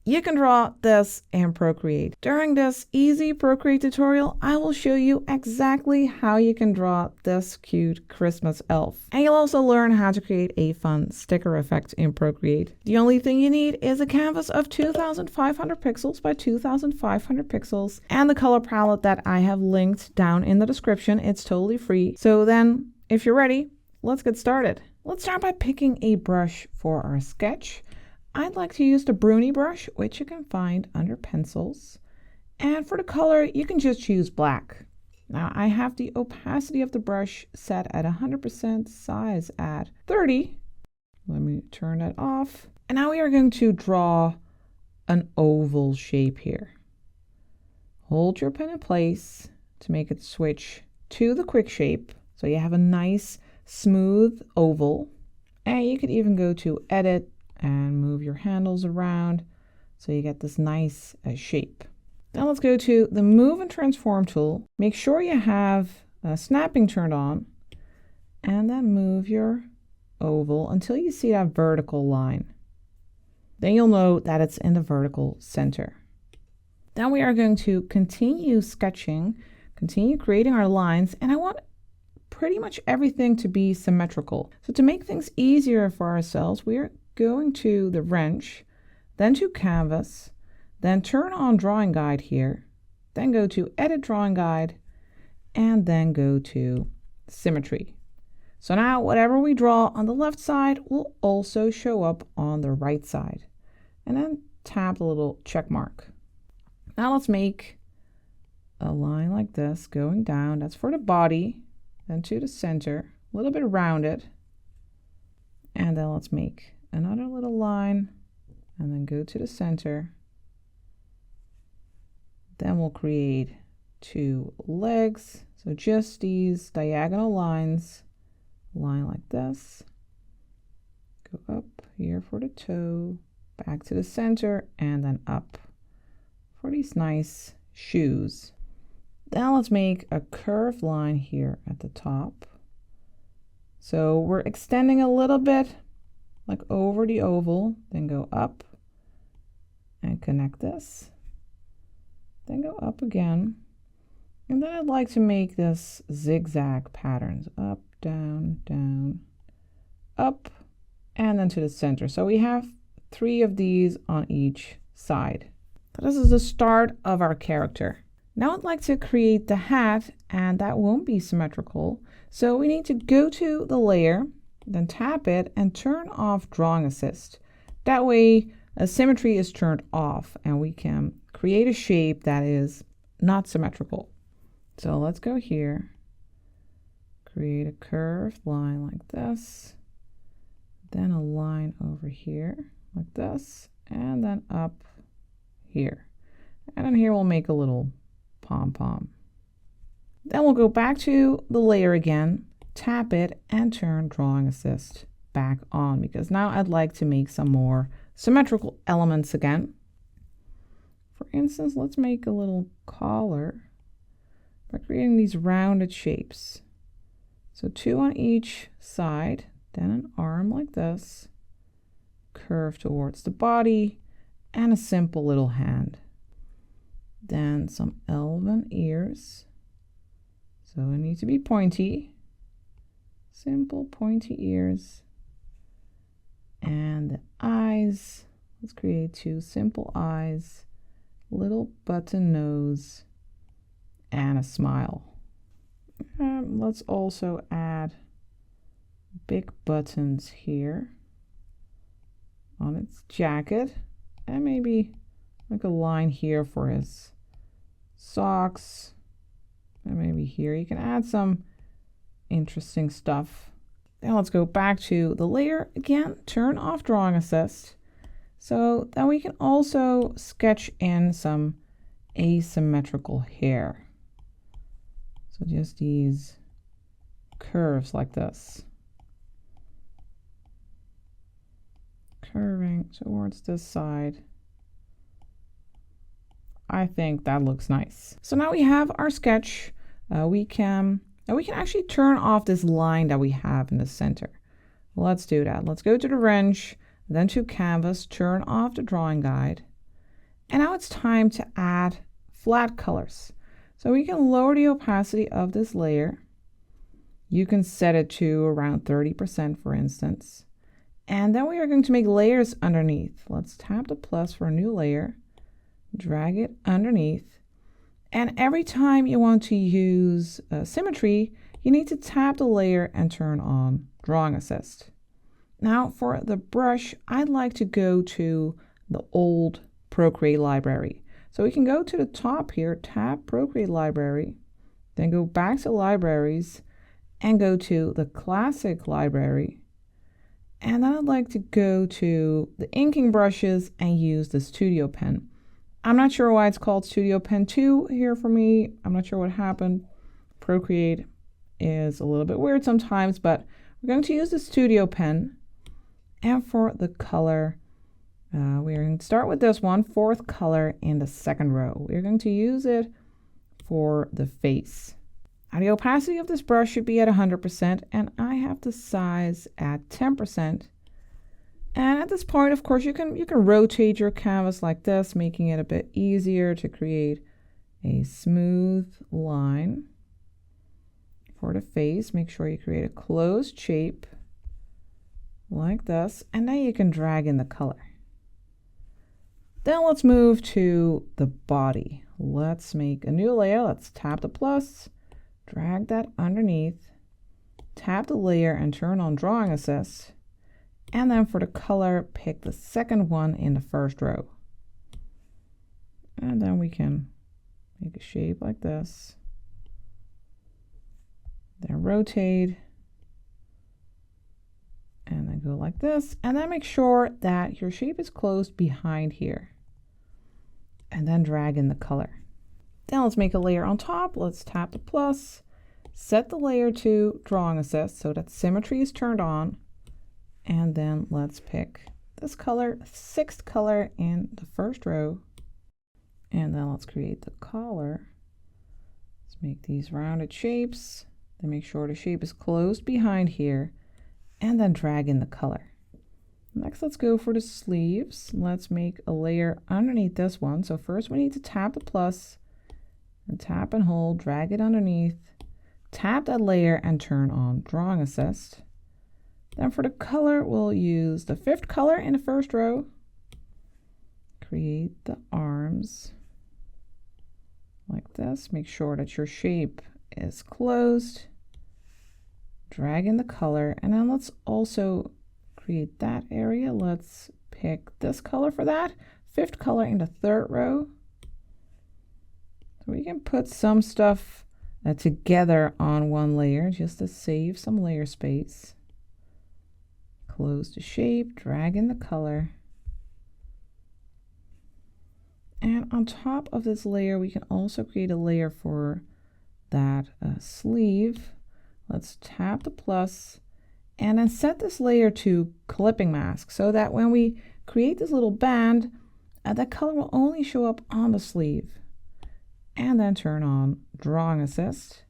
You can draw this in Procreate. During this easy Procreate tutorial, I will show you exactly how you can draw this cute Christmas elf. And you'll also learn how to create a fun sticker effect in Procreate. The only thing you need is a canvas of 2500 pixels by 2500 pixels and the color palette that I have linked down in the description. It's totally free. So then, if you're ready, let's get started. Let's start by picking a brush for our sketch. I'd like to use the Bruni brush, which you can find under pencils. And for the color, you can just choose black. Now I have the opacity of the brush set at 100%, size at 30. Let me turn that off. And now we are going to draw an oval shape here. Hold your pen in place to make it switch to the quick shape. So you have a nice smooth oval. And you could even go to edit and move your handles around so you get this nice shape. Now let's go to the move and transform tool. Make sure you have snapping turned on and then move your oval until you see that vertical line. Then you'll know that it's in the vertical center. Then we are going to continue sketching, continue creating our lines, and I want pretty much everything to be symmetrical. So to make things easier for ourselves, we are going to the wrench, then to canvas, then turn on drawing guide here, then go to edit drawing guide, and then go to symmetry. So now whatever we draw on the left side will also show up on the right side. And then tap the little check mark. Now let's make a line like this going down. That's for the body, then to the center, a little bit rounded. And then let's make another little line and then go to the center. Then we'll create two legs. So just these diagonal lines, line like this, go up here for the toe, back to the center, and then up for these nice shoes. Now let's make a curved line here at the top. So we're extending a little bit like over the oval, then go up and connect this, then go up again. And then I'd like to make this zigzag patterns, up, down, up, and then to the center. So we have 3 of these on each side. So this is the start of our character. Now I'd like to create the hat, and that won't be symmetrical. So we need to go to the layer, then tap it and turn off drawing assist. That way symmetry is turned off and we can create a shape that is not symmetrical. So let's go here, create a curved line like this, then a line over here like this, and then up here. And then here we'll make a little pom-pom. Then we'll go back to the layer again, tap it, and turn drawing assist back on, because now I'd like to make some more symmetrical elements again. For instance, let's make a little collar by creating these rounded shapes. So 2 on each side, then an arm like this, curve towards the body, and a simple little hand. Then some elven ears. So they need to be pointy. Simple pointy ears. And the eyes. Let's create 2 simple eyes, little button nose, and a smile. Let's also add big buttons here on its jacket, and maybe like a line here for his socks, and maybe here you can add some interesting stuff. Now let's go back to the layer again, turn off drawing assist, so that we can also sketch in some asymmetrical hair. So just these curves like this, curving towards this side. I think that looks nice. So now we have our sketch. We can actually turn off this line that we have in the center. Let's do that. Let's go to the wrench, then to canvas, turn off the drawing guide, And now it's time to add flat colors. So we can lower the opacity of this layer. You can set it to around 30%, for instance. And then we are going to make layers underneath. Let's tap the plus for a new layer, drag it underneath. And every time you want to use symmetry, you need to tap the layer and turn on Drawing Assist. Now for the brush, I'd like to go to the old Procreate library. So we can go to the top here, tap Procreate library, then go back to libraries and go to the classic library. And then I'd like to go to the inking brushes and use the Studio Pen. I'm not sure why it's called Studio Pen 2 here for me. I'm not sure what happened. Procreate is a little bit weird sometimes, but we're going to use the Studio Pen. And for the color, we're going to start with this one, fourth color in the second row. We're going to use it for the face. Now the opacity of this brush should be at 100%, and I have the size at 10%. And at this point, of course, you can rotate your canvas like this, making it a bit easier to create a smooth line for the face. Make sure you create a closed shape like this, and then you can drag in the color. Then let's move to the body. Let's make a new layer. Let's tap the plus, drag that underneath, tap the layer and turn on Drawing Assist. And then for the color, pick the second one in the first row. And then we can make a shape like this. Then rotate. And then go like this. And then make sure that your shape is closed behind here. And then drag in the color. Then let's make a layer on top. Let's tap the plus. Set the layer to Drawing Assist so that symmetry is turned on. And then let's pick this color, sixth color in the first row. And then let's create the collar. Let's make these rounded shapes. Then make sure the shape is closed behind here. And then drag in the color. Next, let's go for the sleeves. Let's make a layer underneath this one. So first we need to tap the plus and tap and hold, drag it underneath, tap that layer and turn on Drawing Assist. Then for the color, we'll use the fifth color in the first row. Create the arms like this. Make sure that your shape is closed. Drag in the color, and then let's also create that area. Let's pick this color for that. Fifth color in the third row. So we can put some stuff together on one layer just to save some layer space. Close the shape, drag in the color. And on top of this layer, we can also create a layer for that sleeve. Let's tap the plus and then set this layer to clipping mask so that when we create this little band, that color will only show up on the sleeve. And then turn on Drawing Assist.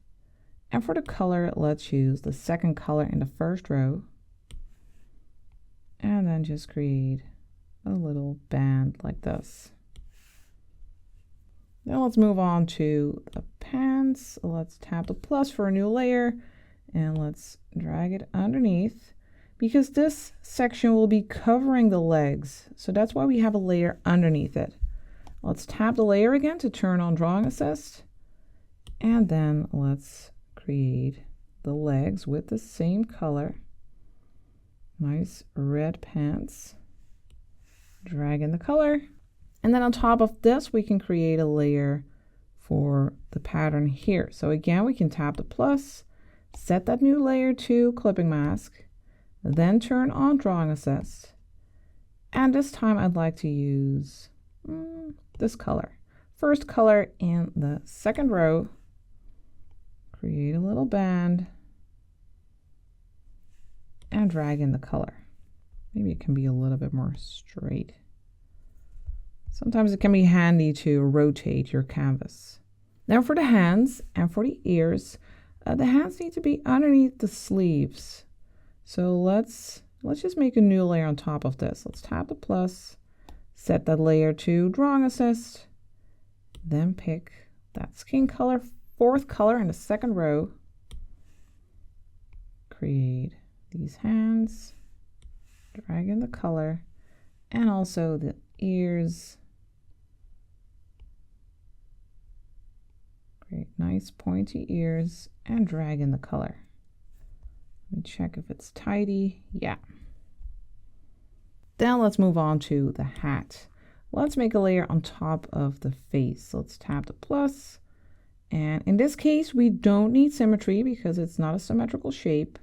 And for the color, let's use the second color in the first row. And then just create a little band like this. Now let's move on to the pants. Let's tap the plus for a new layer and let's drag it underneath because this section will be covering the legs. So that's why we have a layer underneath it. Let's tap the layer again to turn on Drawing Assist. And then let's create the legs with the same color. Nice red pants. Drag in the color. And then on top of this, we can create a layer for the pattern here. So again, we can tap the plus, set that new layer to clipping mask, then turn on Drawing Assist. And this time I'd like to use this color. First color in the second row. Create a little band and drag in the color. Maybe it can be a little bit more straight. Sometimes it can be handy to rotate your canvas. Now for the hands and for the ears, the hands need to be underneath the sleeves. So let's just make a new layer on top of this. Let's tap the plus, Set that layer to drawing assist, then pick that skin color, fourth color in the second row. Create these hands, drag in the color, and also the ears. Create nice pointy ears and drag in the color. Let me check if it's tidy. Yeah. Then let's move on to the hat. Let's make a layer on top of the face. Let's tap the plus. And in this case, we don't need symmetry because it's not a symmetrical shape.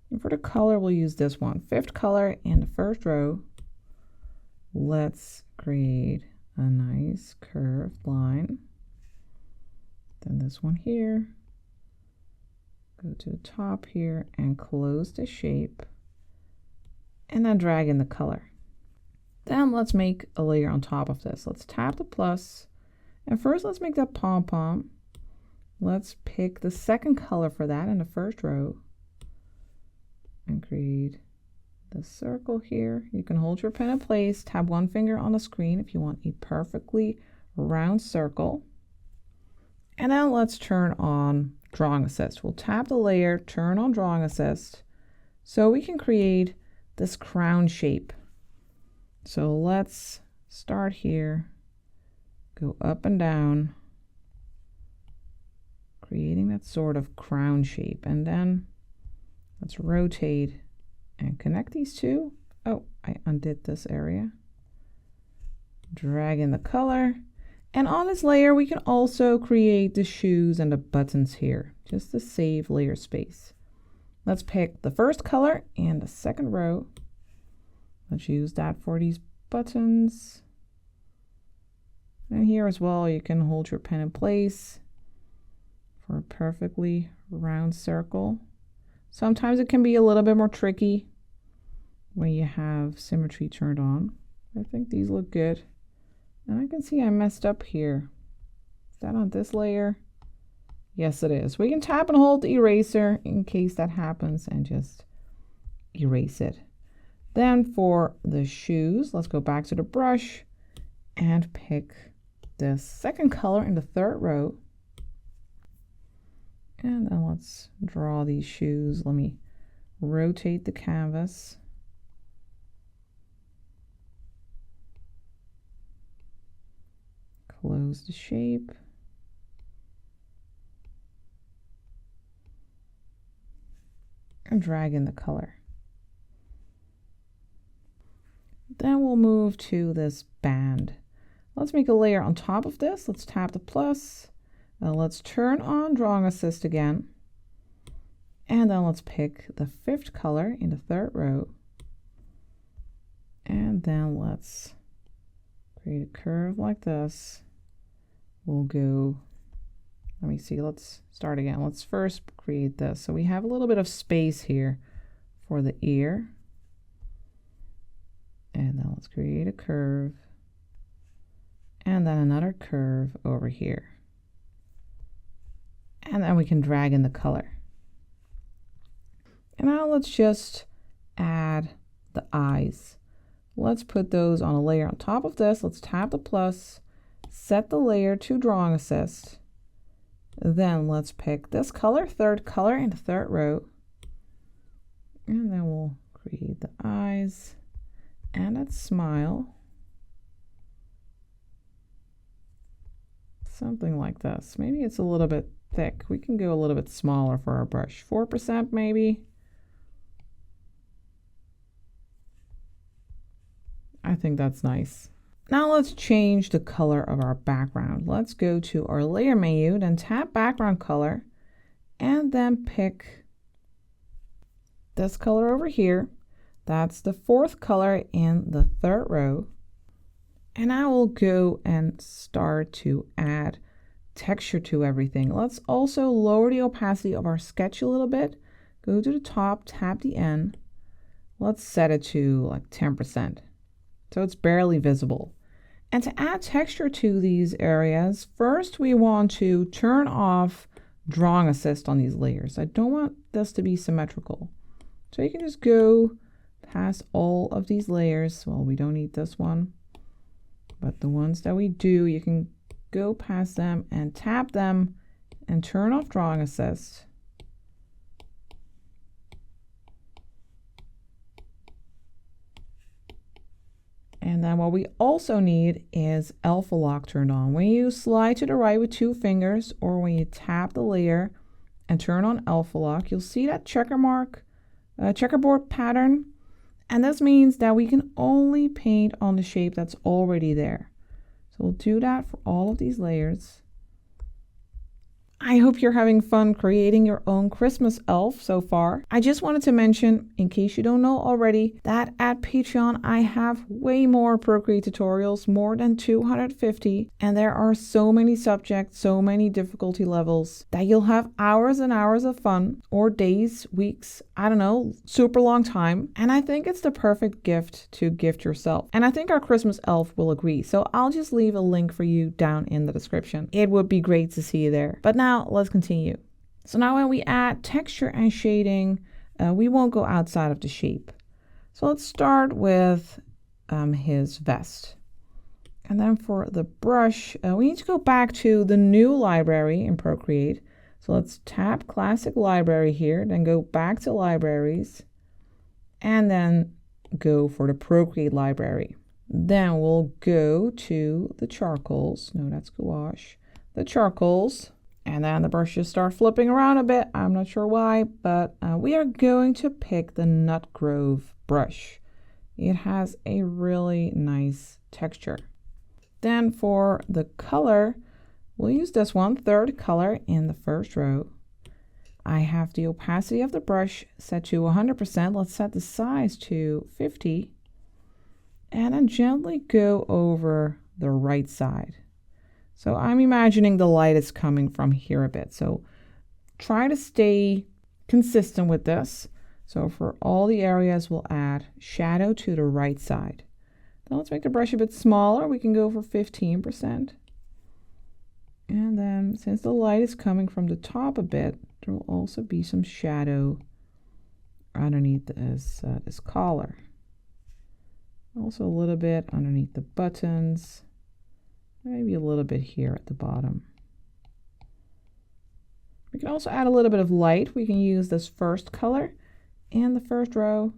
And for the color, we'll use this one. Fifth color in the first row. Let's create a nice curved line. Then this one here. Go to the top here and close the shape. And then drag in the color. Then let's make a layer on top of this. Let's tap the plus. And first let's make that pom-pom. Let's pick the second color for that in the first row. And create the circle here. You can hold your pen in place, tap one finger on the screen if you want a perfectly round circle. And now let's turn on drawing assist. We'll tap the layer, turn on drawing assist, so we can create this crown shape. So let's start here, go up and down, creating that sort of crown shape, and then let's rotate and connect these two. Oh, I undid this area. Drag in the color. And on this layer, we can also create the shoes and the buttons here, just to save layer space. Let's pick the first color and the second row. Let's use that for these buttons. And here as well, you can hold your pen in place for a perfectly round circle. Sometimes it can be a little bit more tricky when you have symmetry turned on. I think these look good. And I can see I messed up here. Is that on this layer? Yes, it is. We can tap and hold the eraser in case that happens and just erase it. Then for the shoes, let's go back to the brush and pick the second color in the third row. And then let's draw these shoes. Let me rotate the canvas. Close the shape. And drag in the color. Then we'll move to this band. Let's make a layer on top of this. Let's tap the plus. Let's turn on drawing assist again. And then let's pick the fifth color in the third row. And then let's create a curve like this. We'll go, let me see, let's start again. Let's first create this. So we have a little bit of space here for the ear. And then let's create a curve. And then another curve over here. And then we can drag in the color. And now let's just add the eyes. Let's put those on a layer on top of this. Let's tap the plus, set the layer to drawing assist. Then let's pick this color, third color in the third row. And then we'll create the eyes and that smile. Something like this. Maybe it's a little bit thick. We can go a little bit smaller for our brush. 4% maybe. I think that's nice. Now let's change the color of our background. Let's go to our layer menu, then tap background color, and then pick this color over here. That's the fourth color in the third row. And I will go and start to add texture to everything. Let's also lower the opacity of our sketch a little bit. Go to the top, tap the N. Let's set it to like 10%. So it's barely visible. And to add texture to these areas, first we want to turn off drawing assist on these layers. I don't want this to be symmetrical. So you can just go past all of these layers. Well, we don't need this one. But the ones that we do, you can go past them and tap them and turn off drawing assist. And then what we also need is alpha lock turned on. When you slide to the right with 2 fingers, or when you tap the layer and turn on alpha lock, you'll see that checkerboard pattern. And this means that we can only paint on the shape that's already there. So we'll do that for all of these layers. I hope you're having fun creating your own Christmas elf so far. I just wanted to mention, in case you don't know already, that at Patreon I have way more Procreate tutorials, more than 250, and there are so many subjects, so many difficulty levels, that you'll have hours and hours of fun, or days, weeks, I don't know, super long time. And I think it's the perfect gift to gift yourself. And I think our Christmas elf will agree, so I'll just leave a link for you down in the description. It would be great to see you there. But now let's continue. So now when we add texture and shading, we won't go outside of the shape. So let's start with his vest. And then for the brush, we need to go back to the new library in Procreate. So let's tap Classic Library here, then go back to Libraries, and then go for the Procreate library. Then we'll go to the charcoals. No, that's gouache. The charcoals. And then the brushes start flipping around a bit. I'm not sure why, but we are going to pick the Nut Grove brush. It has a really nice texture. Then for the color, we'll use this one, third color in the first row. I have the opacity of the brush set to 100%. Let's set the size to 50. And then gently go over the right side. So I'm imagining the light is coming from here a bit. So try to stay consistent with this. So for all the areas, we'll add shadow to the right side. Now let's make the brush a bit smaller. We can go for 15%. And then since the light is coming from the top a bit, there will also be some shadow underneath this collar. Also a little bit underneath the buttons. Maybe a little bit here at the bottom. We can also add a little bit of light. We can use this first color in the first row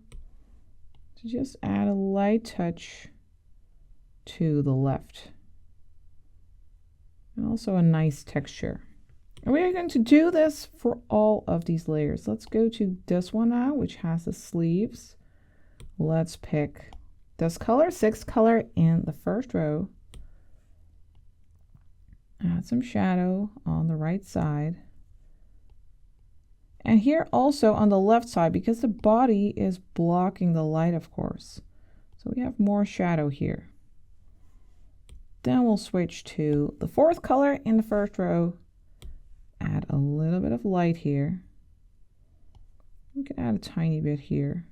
to just add a light touch to the left. And also a nice texture. And we are going to do this for all of these layers. Let's go to this one now, which has the sleeves. Let's pick this color, 6th color in the first row. Add some shadow on the right side. And here also on the left side, because the body is blocking the light, of course. So we have more shadow here. Then we'll switch to the 4th color in the first row. Add a little bit of light here. We can add a tiny bit here.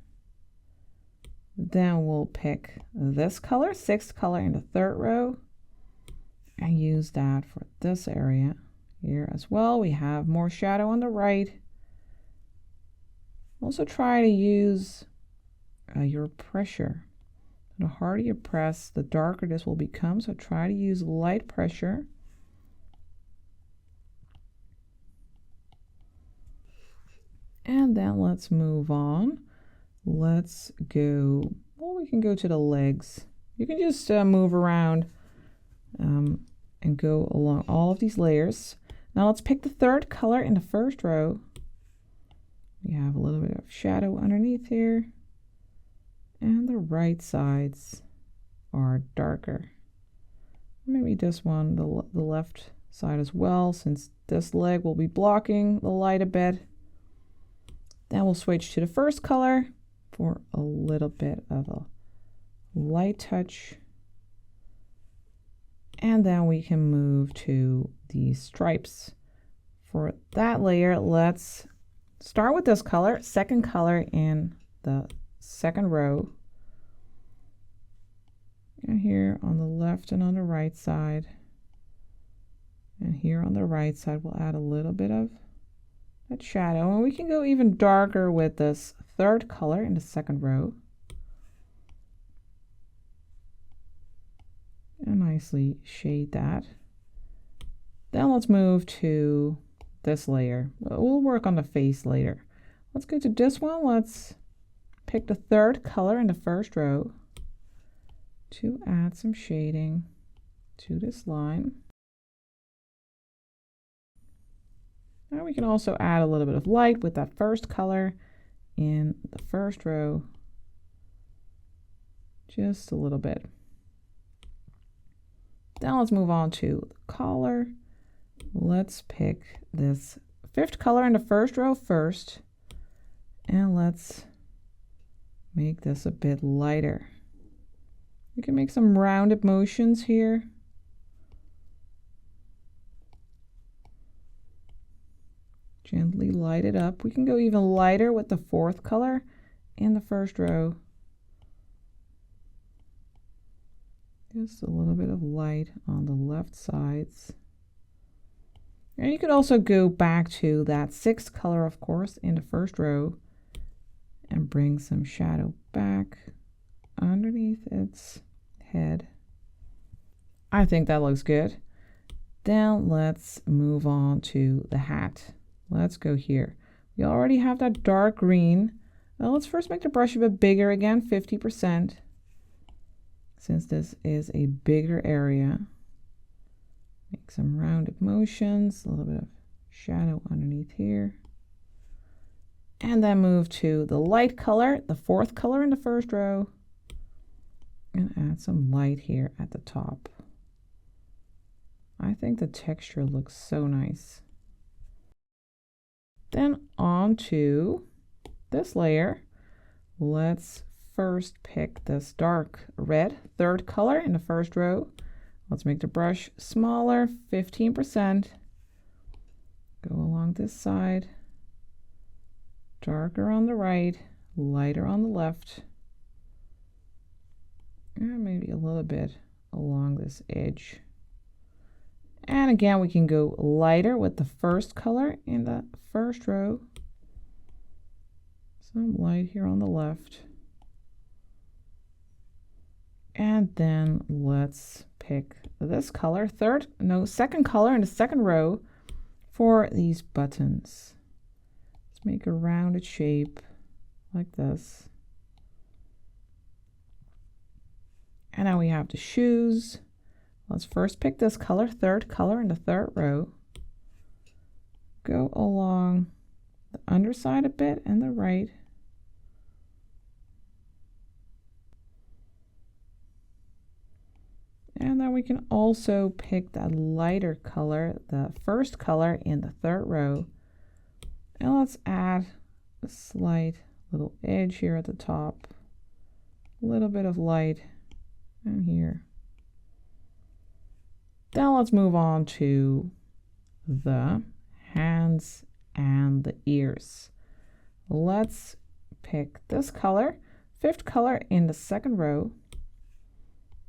Then we'll pick this color, 6th color in the 3rd row. And use that for this area here as well. We have more shadow on the right. Also try to use your pressure. The harder you press, the darker this will become. So try to use light pressure. And then let's move on. Let's go, well, we can go to the legs. You can just move around and go along all of these layers. Now let's pick the 3rd color in the first row. We have a little bit of shadow underneath here. And the right sides are darker. Maybe this one, the left side as well, since this leg will be blocking the light a bit. Then we'll switch to the 1st color for a little bit of a light touch. And then we can move to the stripes. For that layer, let's start with this color, 2nd color in the 2nd row. And here on the left and on the right side. And here on the right side, we'll add a little bit of that shadow. And we can go even darker with this 3rd color in the 2nd row. and nicely shade that. Then let's move to this layer. We'll work on the face later. Let's go to this one. Let's pick the third color in the first row to add some shading to this line. Now we can also add a little bit of light with that first color in the first row. Just a little bit. Then let's move on to the collar. Let's pick this fifth color in the first row first, and let's make this a bit lighter. You can make some rounded motions here. Gently light it up. We can go even lighter with the fourth color in the first row. Just a little bit of light on the left sides. And you could also go back to that sixth color, of course, in the first row and bring some shadow back underneath its head. I think that looks good. Then let's move on to the hat. Let's go here. We already have that dark green. Now let's first make the brush a bit bigger again, 50%. Since this is a bigger area. Make some rounded motions, a little bit of shadow underneath here. And then move to the light color, the fourth color in the first row. And add some light here at the top. I think the texture looks so nice. Then on to this layer. Let's first pick this dark red, third color in the first row. Let's make the brush smaller, 15%. Go along this side. Darker on the right, lighter on the left. And maybe a little bit along this edge. And again, we can go lighter with the first color in the first row. Some light here on the left. And then let's pick this color, second color in the second row for these buttons. Let's make a rounded shape like this. And now we have the shoes. Let's first pick this color, third color in the third row. Go along the underside a bit and the right. And then we can also pick that lighter color, the first color in the third row. And let's add a slight little edge here at the top. A little bit of light in here. Then let's move on to the hands and the ears. Let's pick this color, fifth color in the second row.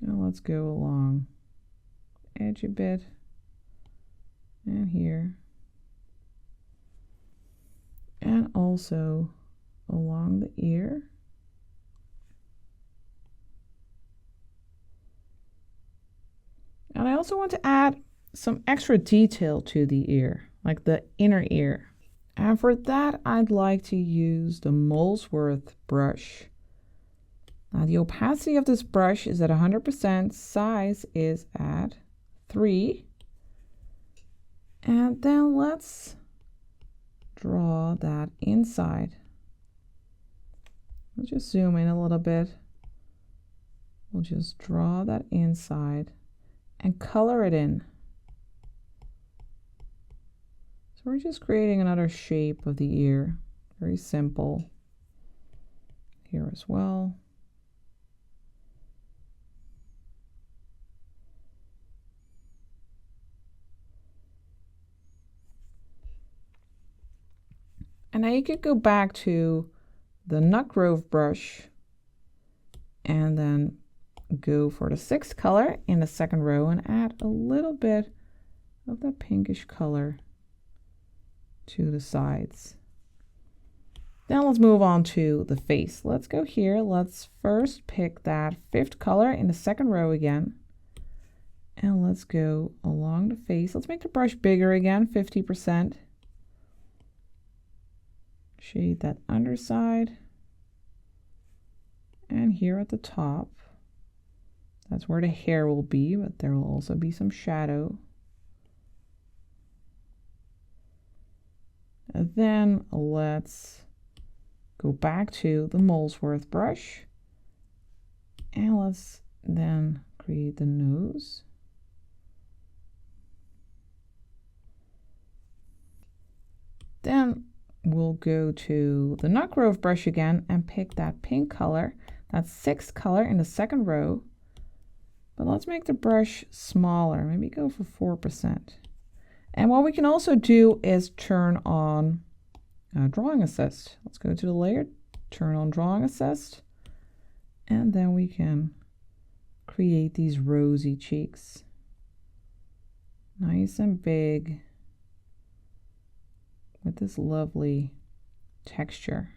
Now let's go along edge a bit and here. And also along the ear. And I also want to add some extra detail to the ear, like the inner ear. And for that, I'd like to use the Molesworth brush. Now the opacity of this brush is at 100%, size is at 3. And then let's draw that inside. Let's just zoom in a little bit. We'll just draw that inside and color it in. So we're just creating another shape of the ear. Very simple. Here as well. And now you could go back to the Nut Grove brush and then go for the sixth color in the second row and add a little bit of the pinkish color to the sides. Now let's move on to the face. Let's go here. Let's first pick that fifth color in the second row again. And let's go along the face. Let's make the brush bigger again, 50%. Shade that underside. And here at the top, that's where the hair will be, but there will also be some shadow. And then let's go back to the Molesworth brush. And let's then create the nose. Then we'll go to the Nut Grove brush again and pick that pink color. That's 6th color in the 2nd row. But let's make the brush smaller. Maybe go for 4%. And what we can also do is turn on Drawing Assist. Let's go to the layer, turn on Drawing Assist, and then we can create these rosy cheeks. Nice and big with this lovely texture.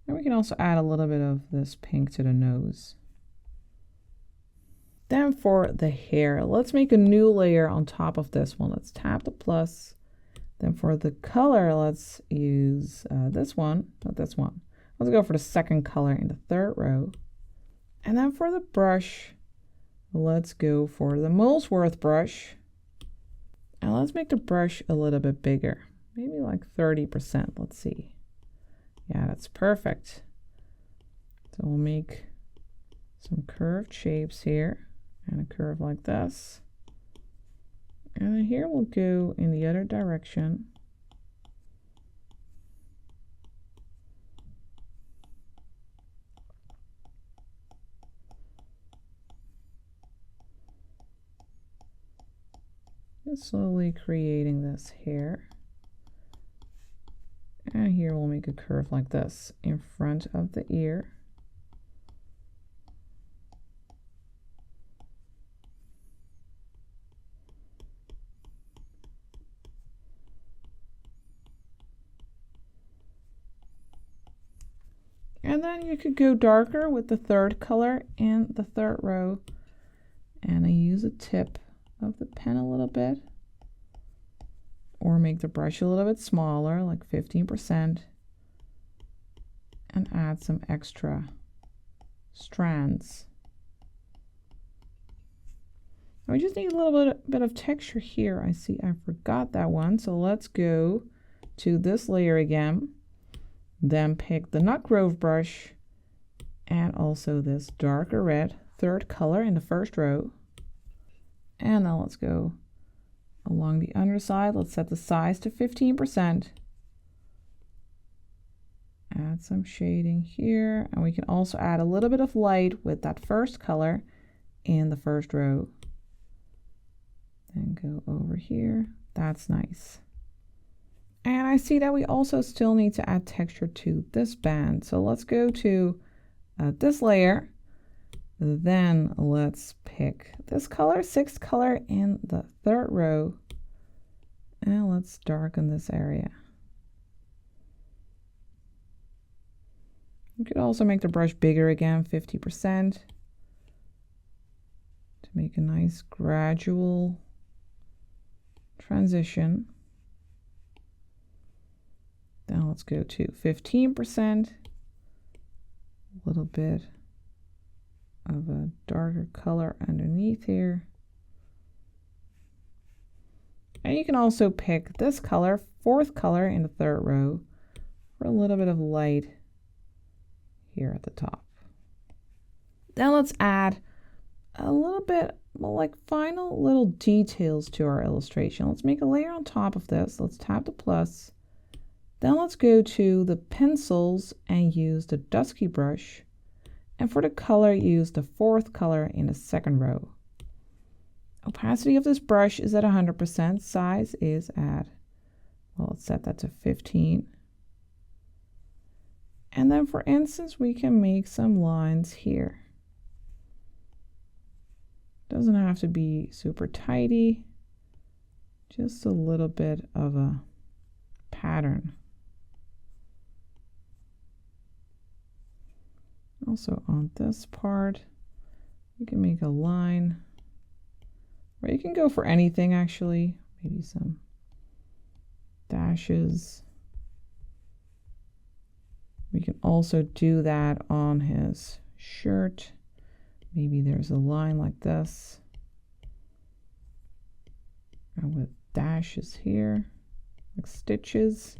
And we can also add a little bit of this pink to the nose. Then for the hair, let's make a new layer on top of this one. Let's tap the plus. Then for the color, let's use this one, not this one. Let's go for the 2nd color in the 3rd row. And then for the brush, let's go for the Molesworth brush. And let's make the brush a little bit bigger, maybe like 30%. Let's see. Yeah, that's perfect. So we'll make some curved shapes here and a curve like this. And then here we'll go in the other direction. Just slowly creating this hair. And here we'll make a curve like this in front of the ear. And then you could go darker with the 3rd color in the 3rd row. And I use a tip of the pen a little bit. Or make the brush a little bit smaller, like 15%. And add some extra strands. We just need a little bit of texture here. I see I forgot that one. So let's go to this layer again. Then pick the Nut Grove brush and also this darker red 3rd color in the 1st row. And then let's go along the underside. Let's set the size to 15%. Add some shading here. And we can also add a little bit of light with that 1st color in the 1st row. Then go over here. That's nice. And I see that we also still need to add texture to this band. So let's go to this layer. Then let's pick this color, 6th color in the 3rd row. And let's darken this area. You could also make the brush bigger again, 50%, to make a nice gradual transition. Then let's go to 15%, a little bit of a darker color underneath here. And you can also pick this color, 4th color in the 3rd row, for a little bit of light here at the top. Then let's add a little bit, well, like final little details to our illustration. Let's make a layer on top of this. Let's tap the plus. Then let's go to the pencils and use the Dusky brush. And for the color, use the 4th color in the 2nd row. Opacity of this brush is at 100%. Size is at, well, let's set that to 15. And then for instance, we can make some lines here. Doesn't have to be super tidy, just a little bit of a pattern. Also on this part, we can make a line Or you can go for anything actually, maybe some dashes. We can also do that on his shirt. Maybe there's a line like this. And with dashes here, like stitches.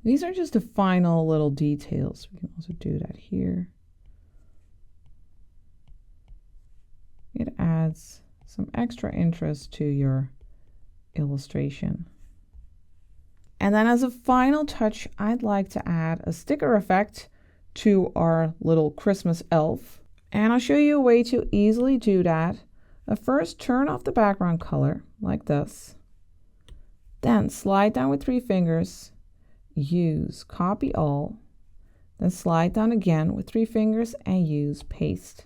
These are just the final little details. We can also do that here. It adds some extra interest to your illustration. And then as a final touch, I'd like to add a sticker effect to our little Christmas elf. And I'll show you a way to easily do that. First, turn off the background color like this. Then slide down with 3 fingers, use copy all, then slide down again with 3 fingers and use paste.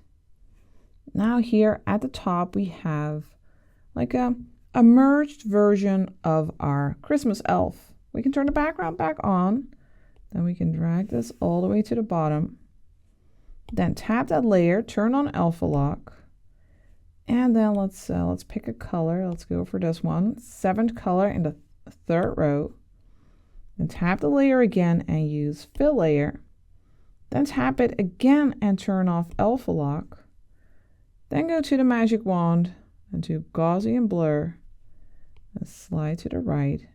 Now here at the top we have like a merged version of our Christmas elf. We can turn the background back on, then we can drag this all the way to the bottom, then tap that layer, turn on alpha lock, and then let's pick a color. Let's go for this one, 7th color in the 3rd row. Then tap the layer again and use fill layer. Then tap it again and turn off alpha lock. Then go to the magic wand and do Gaussian blur and slide to the right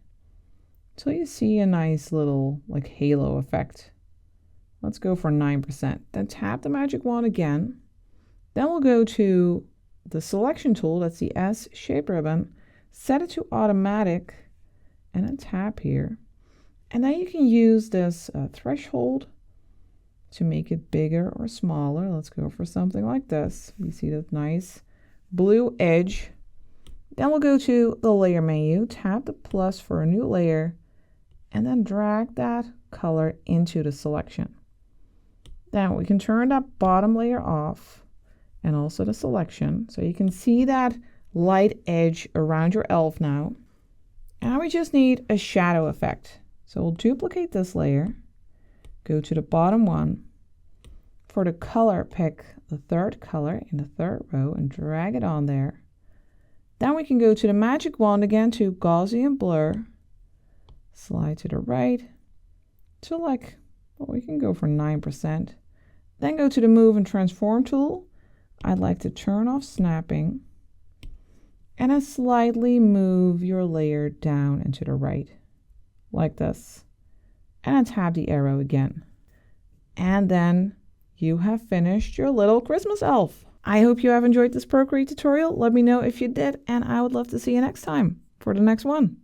until you see a nice little like halo effect. Let's go for 9%. Then tap the magic wand again. Then we'll go to the selection tool, that's the S shape ribbon, set it to automatic and then tap here. And then you can use this threshold to make it bigger or smaller. Let's go for something like this. You see that nice blue edge. Then we'll go to the layer menu, tap the plus for a new layer, and then drag that color into the selection. Then we can turn that bottom layer off and also the selection. So you can see that light edge around your elf now. Now we just need a shadow effect. So we'll duplicate this layer, go to the bottom one. For the color, pick the 3rd color in the 3rd row and drag it on there. Then we can go to the magic wand again to Gaussian blur, slide to the right to like, well, we can go for 9%. Then go to the move and transform tool. I'd like to turn off snapping and then slightly move your layer down and to the right like this, and then tap the arrow again. And then you have finished your little Christmas elf. I hope you have enjoyed this Procreate tutorial. Let me know if you did, and I would love to see you next time for the next one.